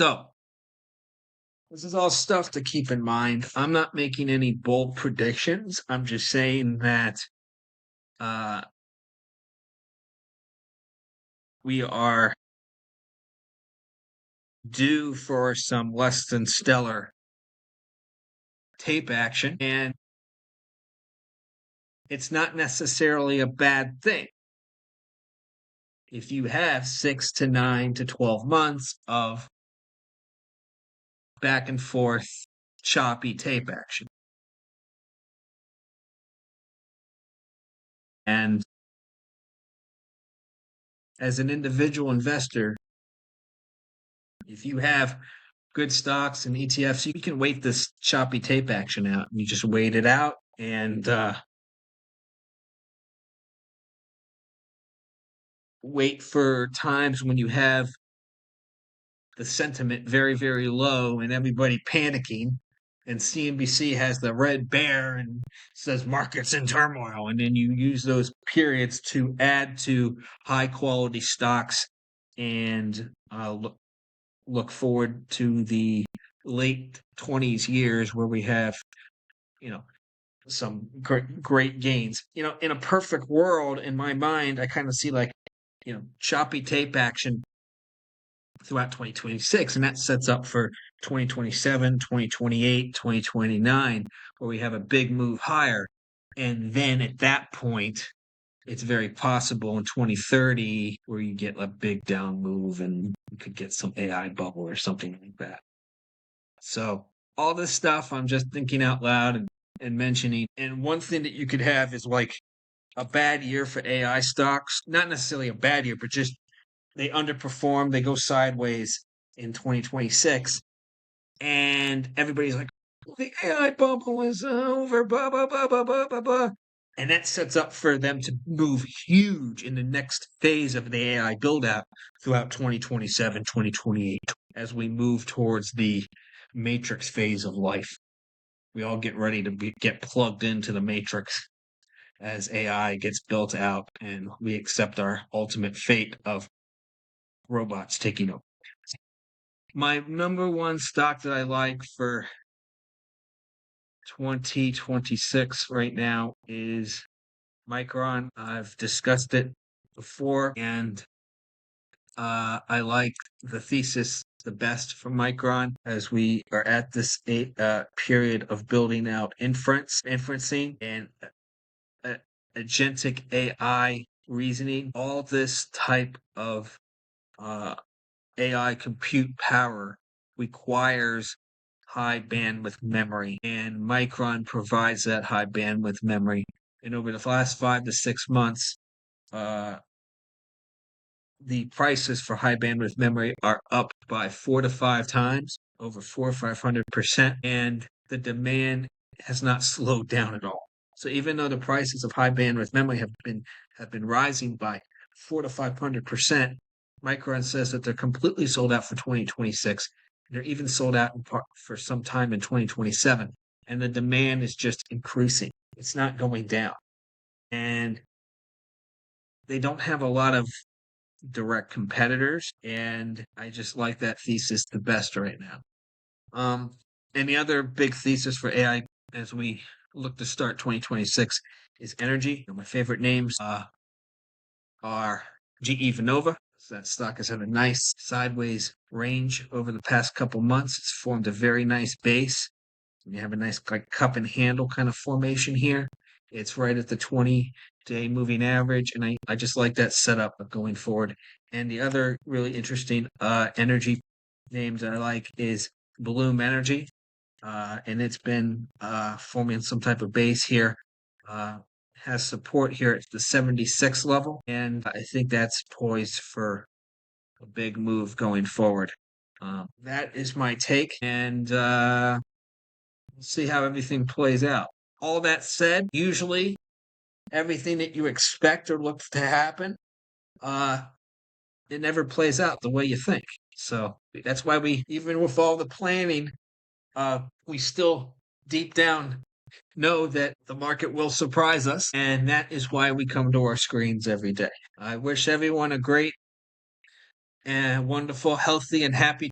So this is all stuff to keep in mind. I'm not making any bold predictions. I'm just saying that uh, we are due for some less than stellar tape action, and it's not necessarily a bad thing. If you have 6 to 9 to 12 months of back and forth choppy tape action. And as an individual investor, if you have good stocks and ETFs, you can wait this choppy tape action out. You just wait it out and wait for times when you have the sentiment very, very low and everybody panicking. And CNBC has the red bear and says markets in turmoil. And then you use those periods to add to high quality stocks and look forward to the late 20s years where we have, some great gains. In a perfect world, in my mind, I kind of see like, choppy tape action throughout 2026, and that sets up for 2027, 2028, 2029, where we have a big move higher. And then at that point, it's very possible in 2030 where you get a big down move and you could get some AI bubble or something like that. So all this stuff I'm just thinking out loud and mentioning. And one thing that you could have is like a bad year for AI stocks. Not necessarily a bad year, but just they underperform, they go sideways in 2026, and everybody's like, the AI bubble is over, blah, blah, blah, blah, blah, blah, blah. And that sets up for them to move huge in the next phase of the AI build out throughout 2027, 2028, as we move towards the matrix phase of life. We all get ready to get plugged into the matrix as AI gets built out and we accept our ultimate fate of robots taking over. My number one stock that I like for 2026 right now is Micron. I've discussed it before, and I like the thesis the best for Micron as we are at this period of building out inferencing, and agentic AI reasoning. All this type of AI compute power requires high bandwidth memory, and Micron provides that high bandwidth memory. And over the last 5 to 6 months, the prices for high bandwidth memory are up by 4 to 5 times, over 400 or 500%, and the demand has not slowed down at all. So even though the prices of high bandwidth memory have been rising by 400 to 500%, Micron says that they're completely sold out for 2026. They're even sold out in part for some time in 2027, and the demand is just increasing. It's not going down, and they don't have a lot of direct competitors, and I just like that thesis the best right now. And the other big thesis for AI as we look to start 2026 is energy. My favorite names are GE Vernova. So that stock has had a nice sideways range over the past couple months. It's formed a very nice base. You have a nice like cup and handle kind of formation here. It's right at the 20-day moving average, and I just like that setup going forward. And the other really interesting energy name that I like is Bloom Energy, and it's been forming some type of base here. Has support here at the 76 level, and I think that's poised for a big move going forward. That is my take, and we'll see how everything plays out. All that said, usually everything that you expect or look to happen, it never plays out the way you think. So that's why we, even with all the planning, we still deep down know that the market will surprise us, and that is why we come to our screens every day. I wish everyone a great and wonderful, healthy, and happy